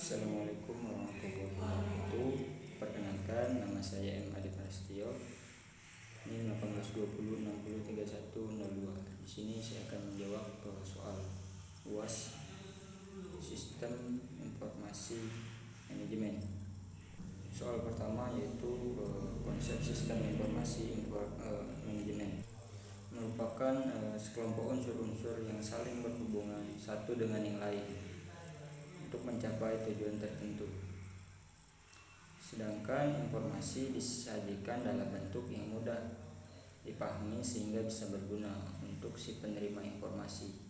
Assalamualaikum warahmatullahi wabarakatuh. Perkenalkan, nama saya M. Adi Prasetyo. Ini 1820603102. Di sini saya akan menjawab soal UAS Sistem Informasi Manajemen. Soal pertama yaitu konsep sistem informasi manajemen merupakan sekelompok unsur-unsur yang saling berhubungan satu dengan yang lain untuk mencapai tujuan tertentu. Sedangkan informasi disajikan dalam bentuk yang mudah dipahami sehingga bisa berguna untuk si penerima informasi.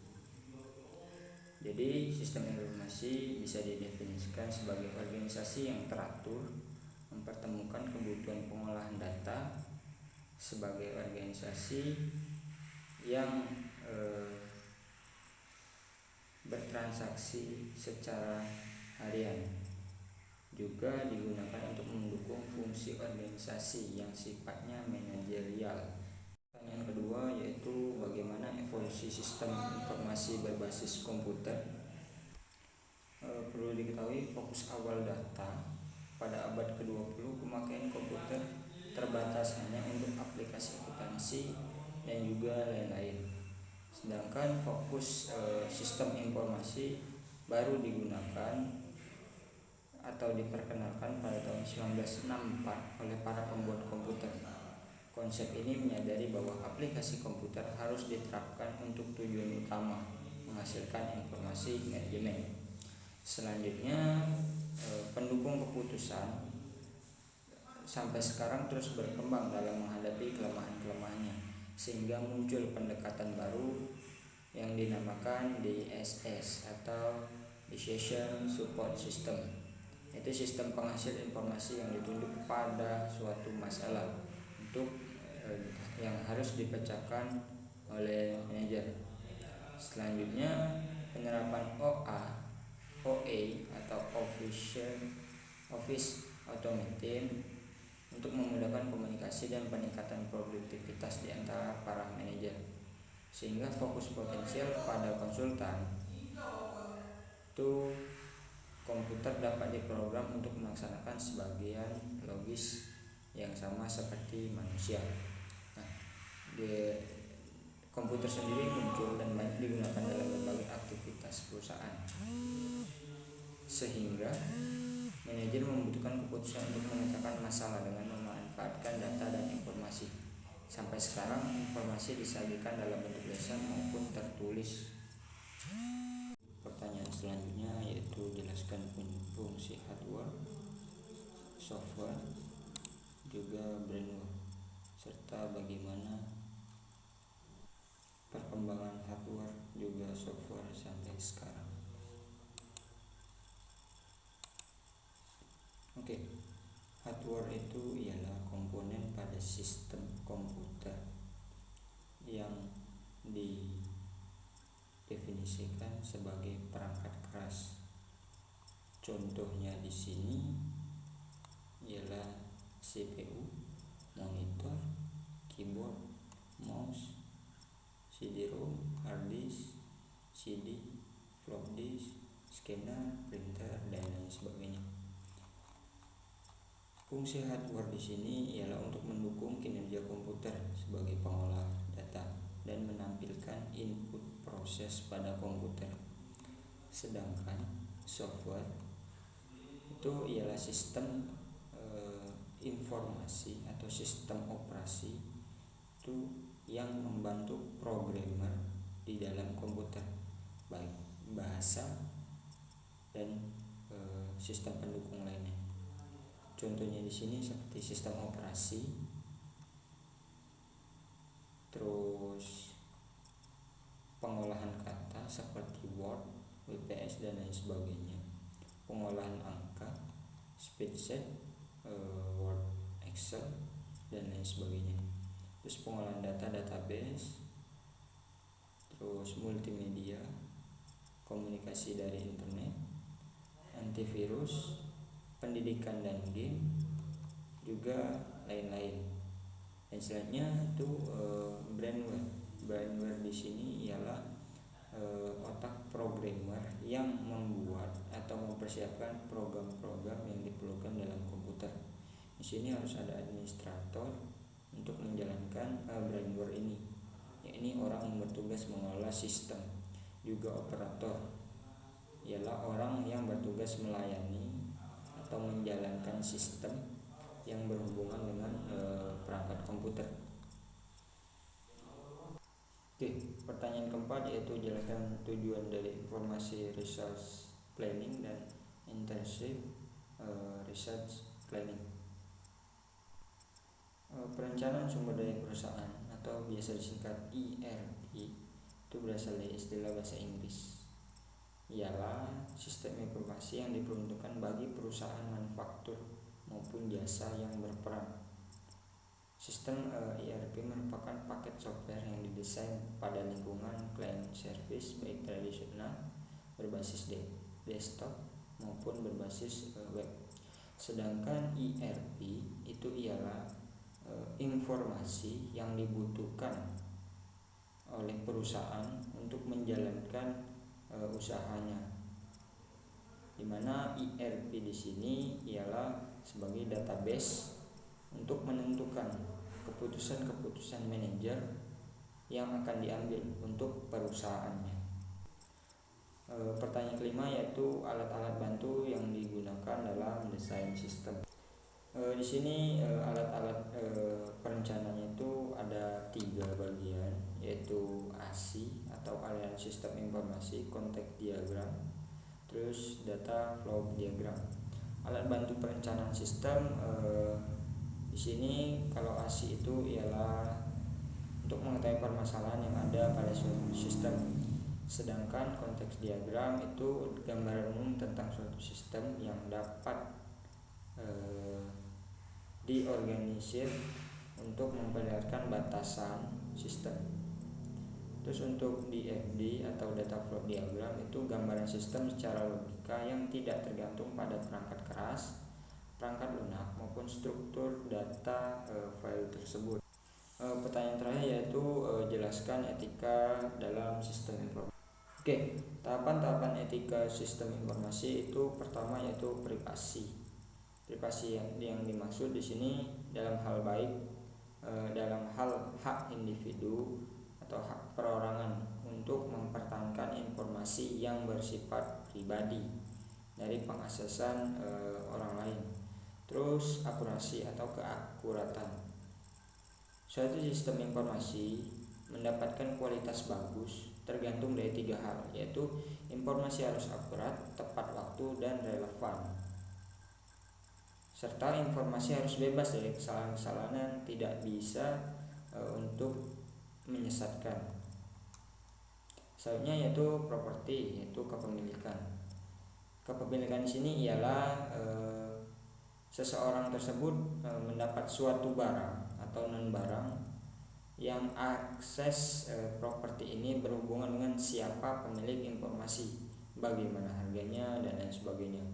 Jadi sistem informasi bisa didefinisikan sebagai organisasi yang teratur, mempertemukan kebutuhan pengolahan data sebagai organisasi yang bertransaksi secara harian, juga digunakan untuk mendukung fungsi organisasi yang sifatnya manajerial. Pertanyaan kedua yaitu bagaimana evolusi sistem informasi berbasis komputer. Perlu diketahui fokus awal data pada abad ke-20 pemakaian komputer terbatas hanya untuk aplikasi akuntansi dan juga lain-lain. Sedangkan fokus sistem informasi baru digunakan atau diperkenalkan pada tahun 1964 oleh para pembuat komputer. Konsep ini menyadari bahwa aplikasi komputer harus diterapkan untuk tujuan utama menghasilkan informasi manajemen. Selanjutnya, pendukung keputusan sampai sekarang terus berkembang dalam menghadapi kelemahan-kelemahannya, sehingga muncul pendekatan baru yang dinamakan DSS atau Decision Support System, yaitu sistem penghasil informasi yang ditunduk pada suatu masalah yang harus dipecahkan oleh manajer. Selanjutnya, penerapan OA atau Office Automation untuk memudahkan komunikasi dan peningkatan produktivitas di antara para manajer, sehingga fokus potensial pada konsultan itu komputer dapat diprogram untuk melaksanakan sebagian logis yang sama seperti manusia. Komputer sendiri muncul dan banyak digunakan dalam berbagai aktivitas perusahaan, sehingga manajer membutuhkan keputusan untuk memecahkan masalah dengan memanfaatkan data dan informasi. Sampai sekarang informasi disajikan dalam bentuk lisan maupun tertulis. Pertanyaan selanjutnya yaitu jelaskan fungsi hardware, software, juga brainware, serta bagaimana perkembangan hardware juga software sampai sekarang. Hardware itu ialah komponen pada sistem komputer yang didefinisikan sebagai perangkat keras. Contohnya di sini ialah CPU, monitor, keyboard, mouse, CD-ROM, hard disk, CD, flop disk, scanner, printer, dan lain sebagainya. Fungsi hardware di sini ialah untuk mendukung kinerja komputer sebagai pengolah data dan menampilkan input proses pada komputer. Sedangkan software itu ialah sistem informasi atau sistem operasi itu yang membantu programmer di dalam komputer, baik bahasa dan sistem pendukung lainnya. Contohnya di sini seperti sistem operasi, terus pengolahan kata seperti Word, WPS dan lain sebagainya, pengolahan angka, spreadsheet, Word, Excel dan lain sebagainya. Terus pengolahan data, database, terus multimedia, komunikasi dari internet, antivirus, pendidikan dan game, juga lain-lain. Dan selanjutnya itu brainware. Brainware di sini ialah otak programmer yang membuat atau mempersiapkan program-program yang diperlukan dalam komputer. Di sini harus ada administrator untuk menjalankan brainware ini, yakni orang yang bertugas mengelola sistem. Juga operator, ialah orang yang bertugas melayani atau menjalankan sistem yang berhubungan dengan perangkat komputer. Oke, pertanyaan keempat yaitu jelaskan tujuan dari informasi resource planning dan intensive research planning. Perencanaan sumber daya perusahaan atau biasa disingkat ERP itu berasal dari istilah bahasa Inggris, ialah sistem informasi yang diperuntukkan bagi perusahaan manufaktur maupun jasa yang berperan. Sistem ERP merupakan paket software yang didesain pada lingkungan client service baik tradisional berbasis desktop maupun berbasis web. Sedangkan ERP itu ialah informasi yang dibutuhkan oleh perusahaan untuk menjalankan usahanya, di mana ERP di sini ialah sebagai database untuk menentukan keputusan-keputusan manajer yang akan diambil untuk perusahaannya. Pertanyaan kelima yaitu alat-alat bantu yang digunakan dalam desain sistem. Di sini alat-alat perencanaannya itu ada 3 bagian, yaitu ASI atau aliran sistem informasi, context diagram, terus data flow diagram. Alat bantu perencanaan sistem di sini kalau ASI itu ialah untuk mengetahui permasalahan yang ada pada suatu sistem. Sedangkan konteks diagram itu gambaran umum tentang suatu sistem yang dapat diorganisir untuk memperlihatkan batasan sistem. Terus untuk DFD atau data flow diagram itu gambaran sistem secara logika yang tidak tergantung pada perangkat keras, perangkat lunak maupun struktur data file tersebut. Pertanyaan terakhir yaitu jelaskan etika dalam sistem informasi. Oke, tahapan-tahapan etika sistem informasi itu pertama yaitu privasi. Privasi yang dimaksud di sini dalam hal baik dalam hal hak individu atau hak perorangan untuk mempertahankan informasi yang bersifat pribadi dari pengaksesan orang lain. Terus akurasi atau keakuratan. Suatu sistem informasi mendapatkan kualitas bagus tergantung dari 3 hal, yaitu informasi harus akurat, tepat waktu, dan relevan. Serta informasi harus bebas dari kesalahan-kesalahan yang tidak bisa untuk menyesatkan. Selanjutnya yaitu properti, yaitu kepemilikan. Kepemilikan di sini ialah seseorang tersebut mendapat suatu barang atau non barang yang akses properti ini berhubungan dengan siapa pemilik informasi, bagaimana harganya dan lain sebagainya.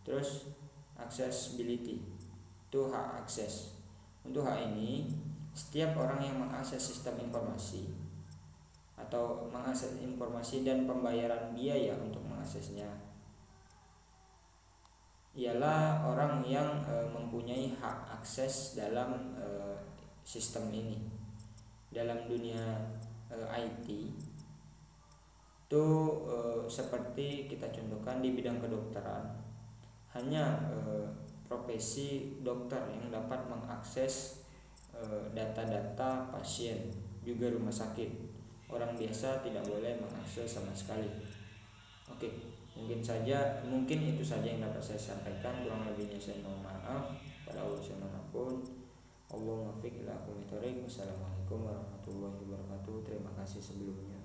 Terus accessibility itu hak akses. Untuk hak ini setiap orang yang mengakses sistem informasi atau mengakses informasi dan pembayaran biaya untuk mengaksesnya ialah orang yang mempunyai hak akses dalam sistem ini. Dalam dunia IT itu seperti kita contohkan di bidang kedokteran, hanya profesi dokter yang dapat mengakses data-data pasien, juga rumah sakit. Orang biasa tidak boleh mengakses sama sekali. Oke, mungkin itu saja yang dapat saya sampaikan. Kurang lebihnya saya mohon maaf. Pada Allah manapun. Allahumma fiq ila aqwamit thoriq. Wassalamualaikum warahmatullahi wabarakatuh. Terima kasih sebelumnya.